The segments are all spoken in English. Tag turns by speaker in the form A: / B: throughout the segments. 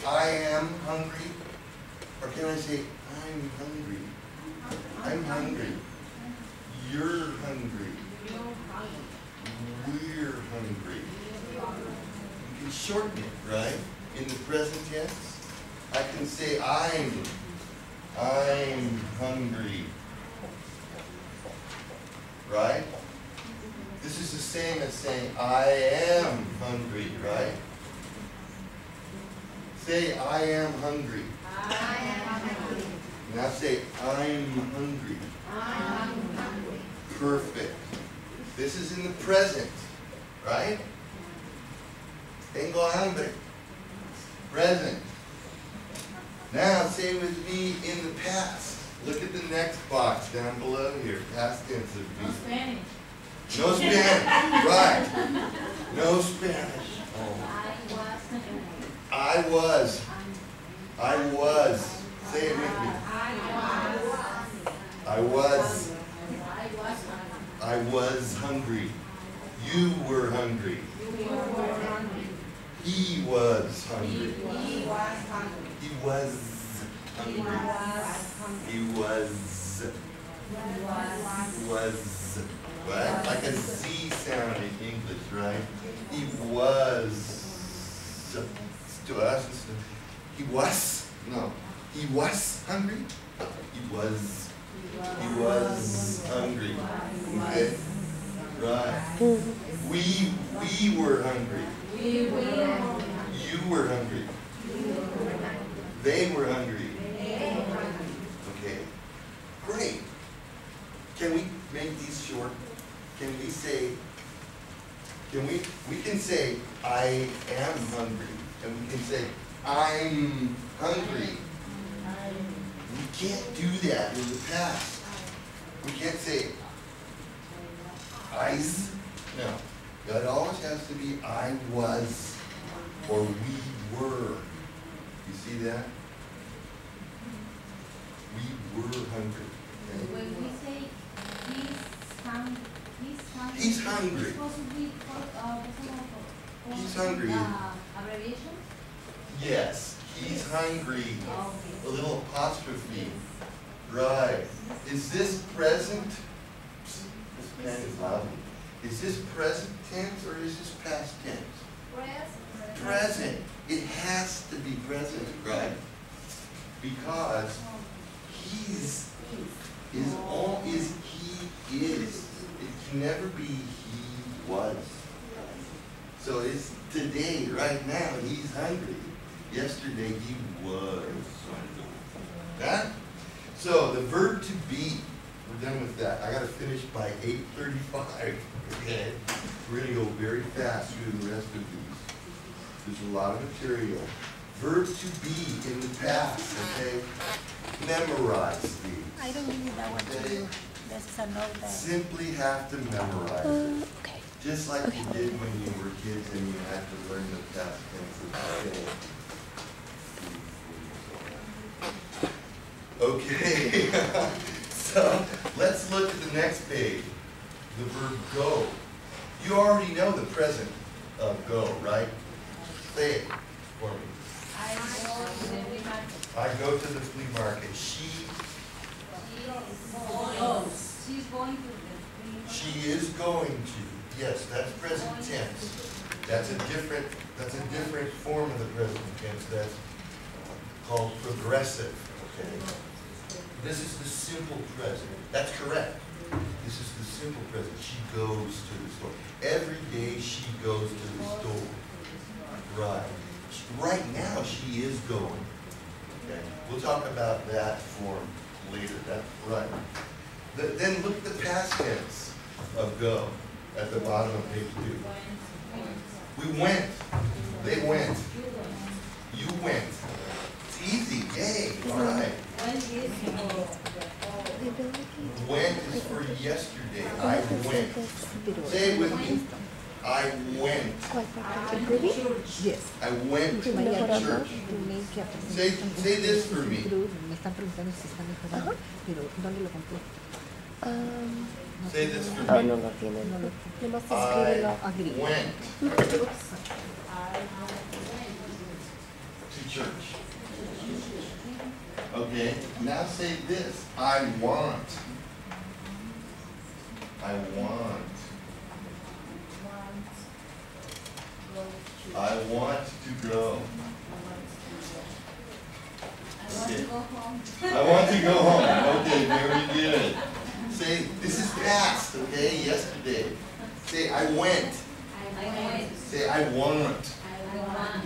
A: I am hungry? Or can I say, I'm hungry? I'm hungry. You're hungry. We're hungry. You can shorten it, right? In the present tense, I can say I'm hungry. Right? This is the same as saying I am hungry, right? Say I am hungry.
B: I am hungry.
A: Now say I'm hungry.
B: I'm hungry.
A: Perfect. This is in the present, right? Tengo hambre. Present. Now say with me in the past. Look at the next box down below here. Past tense of be.
B: No Spanish.
A: No Spanish. Right. No Spanish. Oh. I was. Say it with me. I was hungry. You were hungry. He was hungry. He was hungry. Right? Like a Z sound in English, right? He was. To us, he was. No. He was hungry. He was hungry. Okay? Right. We were hungry. You were hungry. They were hungry. Okay. Great. Can we make these short? Can we say, we can say I am hungry. And we can say I'm hungry. We can't do that in the past. We can't say I's. No. It always has to be I was or we were. You see that? We were hungry. Okay?
B: When we say
A: He's hungry.
B: It's supposed to be
A: He's hungry.
B: Abbreviation?
A: Yes, he's hungry. A little apostrophe. Right. Is this present? This man is loud. Is this present tense or is this past tense? Present. It has to be present, right? Because he's is all is he is. It can never be he was. So it's today, right now, he's hungry. Yesterday he was hungry. That? So the verb to be, we're done with that. I gotta finish by 8:35. Okay? We're gonna go very fast through the rest of these. There's a lot of material. Verb to be in the past, okay? Memorize these.
C: I don't need that one
A: Okay?
C: too. This is a note that.
A: Simply have to memorize it.
C: Okay.
A: Just like you did when you were kids and you had to learn the past tense. Okay. So let's look at the next page. The verb go. You already know the present of go, right? Say it for me.
B: I go to the flea market.
A: I go to the flea market. She's
B: going to the flea market.
A: She is going to. Yes, that's present tense. That's a different form of the present tense. That's called progressive. Okay. This is the simple present. That's correct. This is the simple present. She goes to the store. Every day she goes to the store. Right. Right now she is going. Okay. We'll talk about that form later. That's right. Then look at the past tense of go at the bottom of page 2. We went. They went. You went. It's easy. Yay. All right. Went is for yesterday. I went. Say it with me. I went.
D: Yes.
A: I went to church. Say this for me. Say this for me.
D: Oh, no lo tiene, no lo tiene. Nomás escríbelo,
A: I
D: agree.
A: went to church. Okay, now say this. I want. I want. I want to go. Okay. I want to go home. Okay, very good. Say, this is past, okay? Yesterday. Say, I went. Say, I want.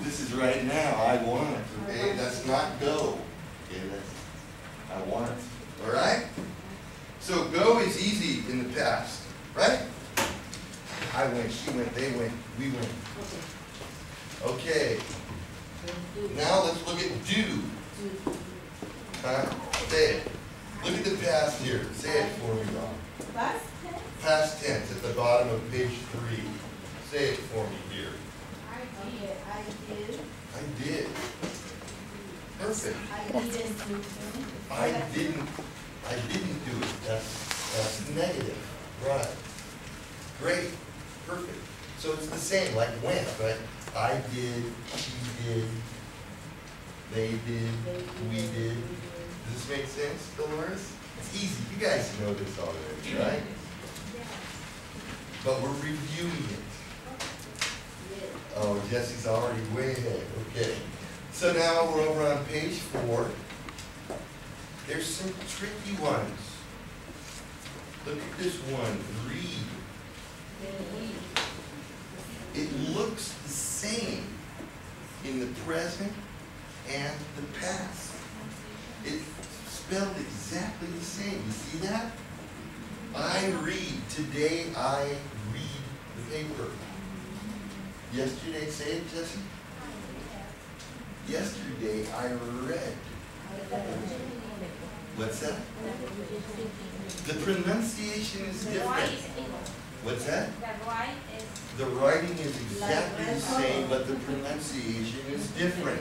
A: This is right now. I want. Okay, that's not go. Okay, that's I want. All right? So go is easy in the past, right? I went, she went, they went, we went. Okay. Now let's look at do. Say it. Look at the past here. Say it for me, Rob.
E: Past tense?
A: Past tense at the bottom of page 3. Say it for me here.
E: I did.
A: I did. Perfect.
E: I didn't.
A: I didn't do it. That's negative. Right. Great. Perfect. So it's the same, like went, right? I did, she did, they did, we did. Does this make sense, Dolores? It's easy. You guys know this already, right? But we're reviewing it. Oh, Jesse's already way ahead. Okay. So now we're over on page 4. There's some tricky ones. Look at this one. Read. It looks the same in the present and the past. It's spelled exactly the same. You see that? I read. Today I read the paper. Yesterday, say it, Jesse. Yesterday I read. What's that? The pronunciation is different. What's that? The writing is exactly the same, but the pronunciation is different.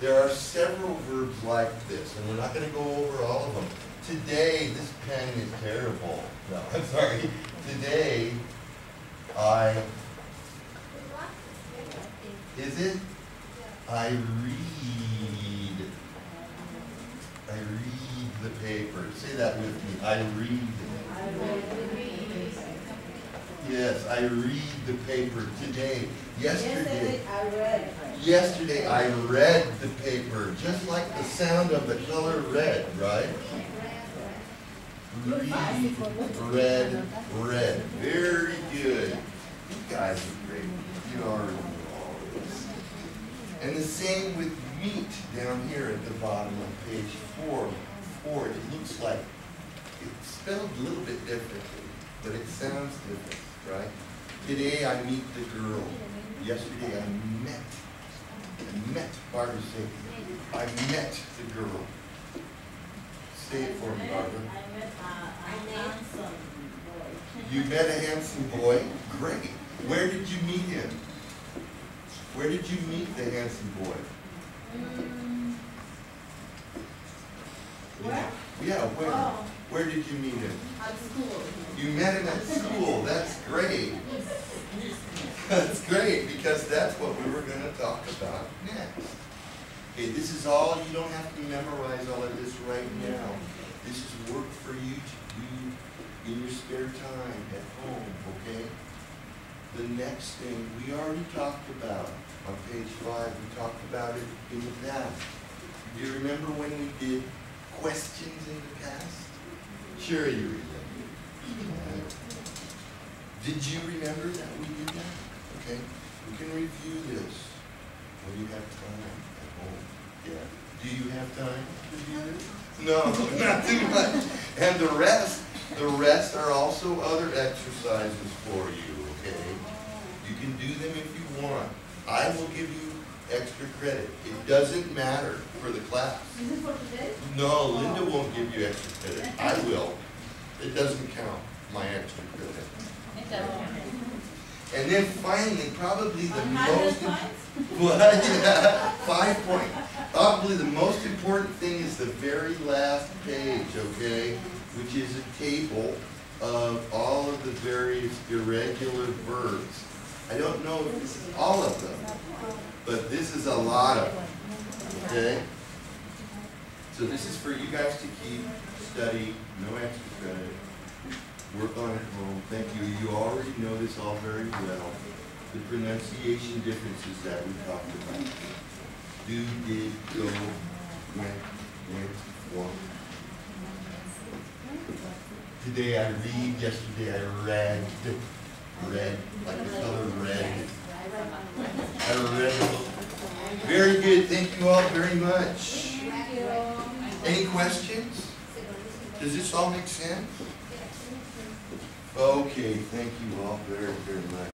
A: There are several verbs like this, and we're not going to go over all of them. Today, this pen is terrible. No, I'm sorry. Today, is it? I read the paper. Say that with me. I read. Yes, I read the paper today. Yesterday I read the paper, just like the sound of the color red, right? Read, read. Very good. You guys are great. You already know all of this. And the same with meat down here at the bottom of page 4. It looks like it's spelled a little bit differently, but it sounds different, right? Today I meet the girl. Yesterday I met. Barbara, say, I met the girl. Say it for me, Barbara.
E: I met a handsome boy.
A: You met a handsome boy? Great. Where did you meet him? Where did you meet the handsome boy?
E: Where?
A: Yeah, where?
E: Oh.
A: Where did you meet him?
E: At school.
A: You met him at school. That's great. That's great, because that's what we were going to talk about next. Okay, this is all, you don't have to memorize all of this right now. This is work for you to do in your spare time at home, okay? The next thing we already talked about on page 5, we talked about it in the past. Do you remember when we did questions in the past? Sure you remember. Did you remember that we did that? Okay, we can review this when you have time at home. Yeah. Do you have time to do this? No, not too much. And the rest are also other exercises for you, okay? You can do them if you want. I will give you extra credit. It doesn't matter for the class.
E: Is it for today?
A: No, Linda won't give you extra credit. I will. It doesn't count, my extra credit. And then finally, probably the most, well, yeah, 5 points. Probably the most important thing is the very last page, okay? Which is a table of all of the various irregular verbs. I don't know if this is all of them, but this is a lot of them. Okay? So this is for you guys to keep, study, no extra credit. Work on it at home. Thank you. You already know this all very well. The pronunciation differences that we talked about. Do, did, go, went, walked. Today I read, yesterday I read. Red, like the color red. I read. Very good. Thank you all very much. Any questions? Does this all make sense? Okay, thank you all very, very much.